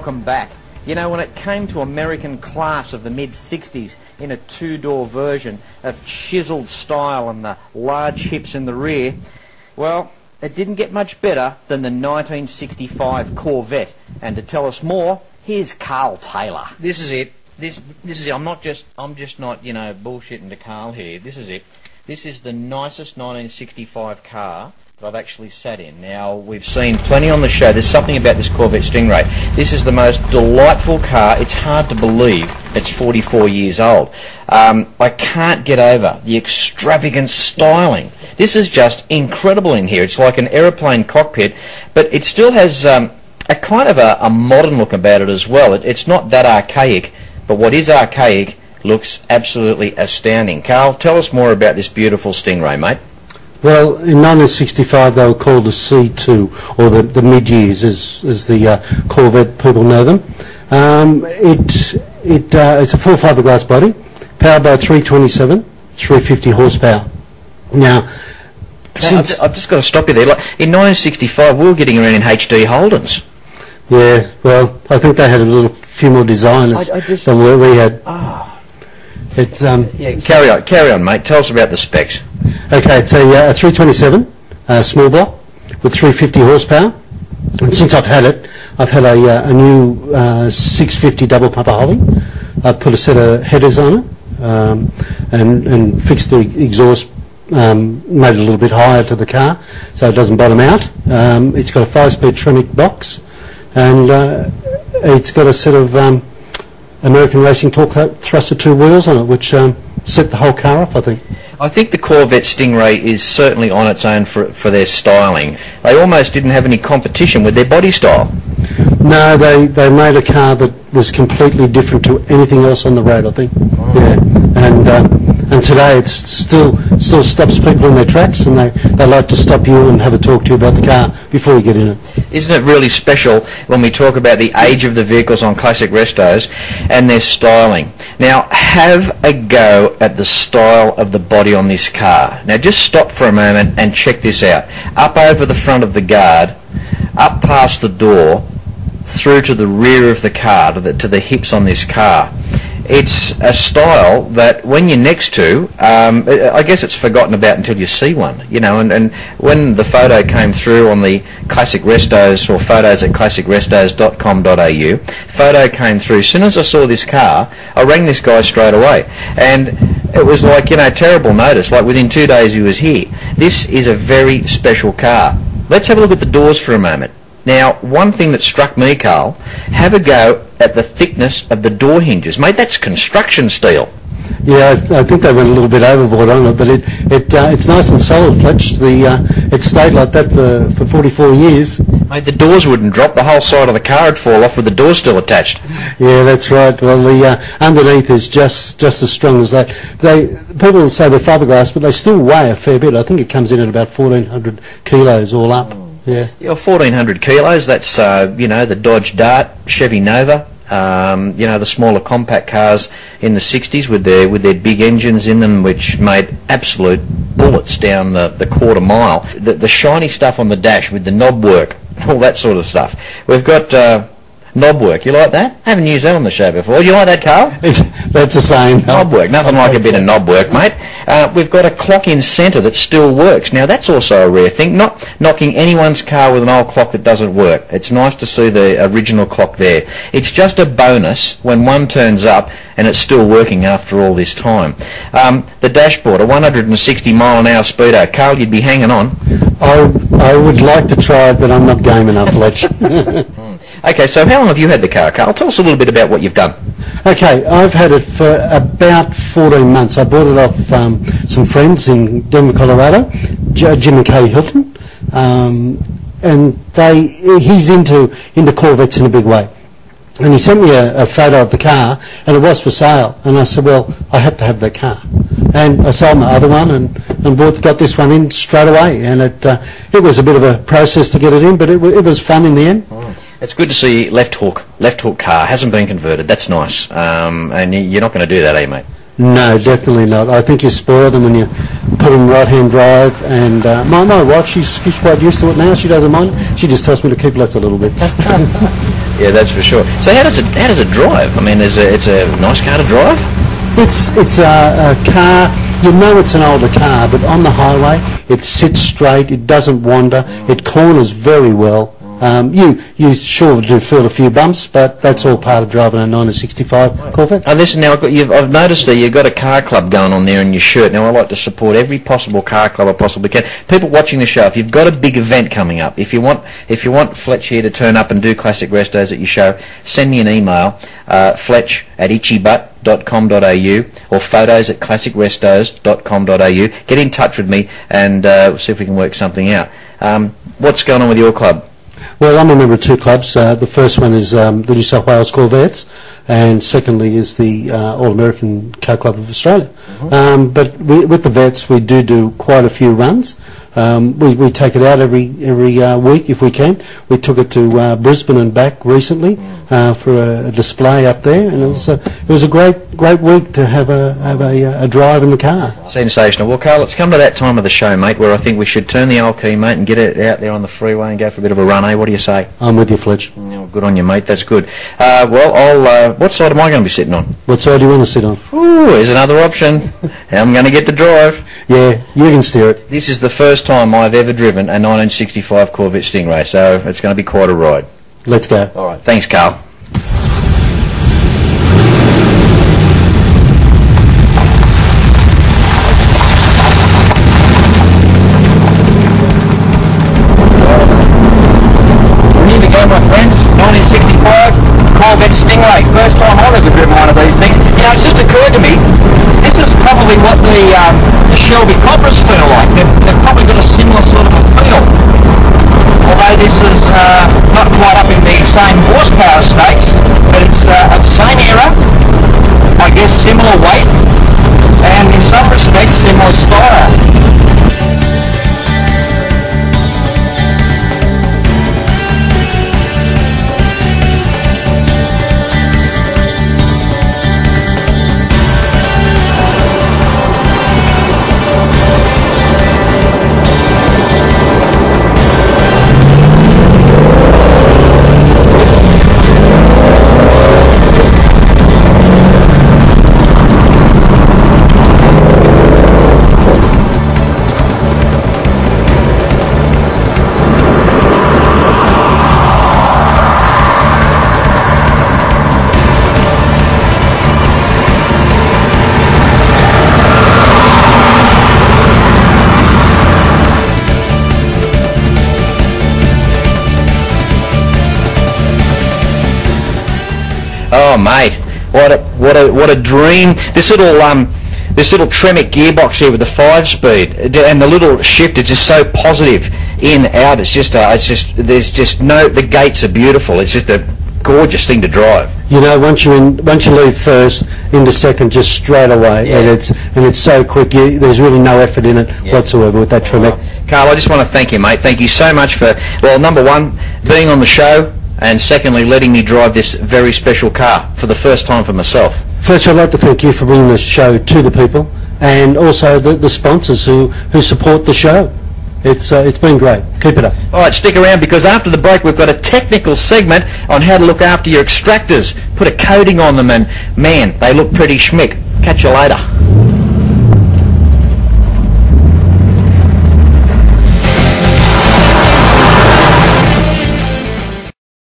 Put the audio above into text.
welcome back. You know, when it came to American class of the mid-60s in a two-door version of chiseled style and the large hips in the rear, well, it didn't get much better than the 1965 Corvette. And to tell us more, here's Karl Taylor. This is it. This is it. I'm just not, you know, bullshitting to Karl here. This is it. This is the nicest 1965 car that I've actually sat in. Now, we've seen plenty on the show. There's something about this Corvette Stingray. This is the most delightful car. It's hard to believe it's 44 years old. I can't get over the extravagant styling. This is just incredible in here. It's like an aeroplane cockpit, but it still has a kind of a modern look about it as well. It's not that archaic, but what is archaic looks absolutely astounding. Karl, tell us more about this beautiful Stingray, mate. Well, in 1965 they were called the C2, or the mid-years as the Corvette people know them. It's a full fiberglass body, powered by 327, 350 horsepower. Now, I've just got to stop you there. Like, in 1965 we were getting around in HD Holdens. Yeah, well, I think they had a few more designers than we had. Carry on, mate. Tell us about the specs. Okay, it's a 327 small block with 350 horsepower. And since I've had it, I've had a new 650 double pumper Holly. I've put a set of headers on it and fixed the exhaust, made it a little bit higher to the car so it doesn't bottom out. It's got a 5-speed Tronic box, and it's got a set of American Racing Torque thruster 2 wheels on it, which set the whole car off, I think. I think the Corvette Stingray is certainly on its own for their styling. They almost didn't have any competition with their body style. No, they made a car that was completely different to anything else on the road, I think. Yeah, and today it still stops people in their tracks, and they like to stop you and have a talk to you about the car before you get in it. Isn't it really special when we talk about the age of the vehicles on Classic Restos and their styling? Now, have a go at the style of the body on this car. Now, just stop for a moment and check this out. Up over the front of the guard, up past the door, through to the rear of the car, to the hips on this car. It's a style that when you're next to, I guess it's forgotten about until you see one, you know, and when the photo came through on the Classic Restos, or photos at classicrestos.com.au, photo came through. As soon as I saw this car, I rang this guy straight away, and it was like, you know, terrible notice, like within 2 days he was here. This is a very special car. Let's have a look at the doors for a moment. Now, one thing that struck me, Karl, have a go at the thickness of the door hinges. Mate, that's construction steel. Yeah, I think they went a little bit overboard on it, but it's nice and solid, Fletch. It stayed like that for 44 years. Mate, the doors wouldn't drop. The whole side of the car would fall off with the door still attached. Yeah, that's right. Well, the underneath is just as strong as that. People say they're fiberglass, but they still weigh a fair bit. I think it comes in at about 1,400 kilos all up. Yeah, 1,400 kilos. That's you know, the Dodge Dart, Chevy Nova. You know, the smaller compact cars in the 60s with their big engines in them, which made absolute bullets down the quarter mile. The shiny stuff on the dash with the knob work, all that sort of stuff. We've got knob work. You like that? I haven't used that on the show before. You like that, Karl? That's the same. Knob work. Nothing like a bit of knob work, mate. We've got a clock in centre that still works. Now, that's also a rare thing. Not knocking anyone's car with an old clock that doesn't work. It's nice to see the original clock there. It's just a bonus when one turns up and it's still working after all this time. The dashboard, a 160 mile an hour speedo. Karl, you'd be hanging on. I would like to try it, but I'm not game enough, Fletch. Okay, so how long have you had the car, Karl? Tell us a little bit about what you've done. Okay, I've had it for about 14 months. I bought it off some friends in Denver, Colorado, Jim and Kay Hilton, and he's into Corvettes in a big way. And he sent me a photo of the car, and it was for sale. And I said, well, I have to have that car. And I sold my other one and got this one in straight away. And it was a bit of a process to get it in, but it was fun in the end. It's good to see left hook car hasn't been converted. That's nice. And you're not going to do that, eh, mate? No, definitely not. I think you spoil them when you put them right-hand drive. And my wife, she's quite used to it now. She doesn't mind. She just tells me to keep left a little bit. Yeah, that's for sure. So how does it drive? I mean, it's a nice car to drive? It's a car, you know it's an older car, but on the highway it sits straight, it doesn't wander, it corners very well. You sure do feel a few bumps, but that's all part of driving a 1965 Corvette. Oh, listen now, I've noticed that you've got a car club going on there in your shirt. Now, I like to support every possible car club I possibly can. People watching the show, if you've got a big event coming up, if you want Fletch here to turn up and do Classic Restos at your show, send me an email, fletch@itchybutt.com.au or photos@classicrestos.com.au. Get in touch with me and see if we can work something out. What's going on with your club? Well, I'm a member of two clubs. The first one is the New South Wales Corvettes, and secondly is the All-American Car Club of Australia. But with the vets, we do quite a few runs. We take it out every week if we can. We took it to Brisbane and back recently for a display up there, and it was a great week to have a drive in the car. Sensational. Well, Karl, it's come to that time of the show, mate, where I think we should turn the old key, mate, and get it out there on the freeway and go for a bit of a run, eh? What do you say? I'm with you, Fletch. Oh, good on you, mate. That's good. What side am I going to be sitting on? What side do you want to sit on? Ooh, there's another option. I'm going to get to drive. Yeah, you can steer it. This is the first time I've ever driven a 1965 Corvette Stingray, so it's going to be quite a ride. Let's go. All right. Thanks, Karl. Here we go, my friends. 1965 Corvette Stingray. First time I've ever driven one of these things. You know, it's just occurred to me, this is probably what the Shelby Cobras feel like. They've probably got a similar sort of a feel. Although this is not quite up in the same horsepower stakes, but it's of the same era, I guess similar weight, and in some respects similar style. Oh, mate, what a dream! This little Tremec gearbox here with the 5-speed and the little shift is just so positive in out. The gates are beautiful. It's just a gorgeous thing to drive. You know, once you leave first into second, just straight away, Yeah. and it's so quick. There's really no effort in it whatsoever with that Tremec. Karl, I just want to thank you, mate. Thank you so much for, well, number one, being on the show, and secondly, letting me drive this very special car for the first time for myself. First, I'd like to thank you for bringing this show to the people, and also the sponsors who support the show. It's been great. Keep it up. All right, stick around, because after the break we've got a technical segment on how to look after your extractors, put a coating on them, and man, they look pretty schmick. Catch you later.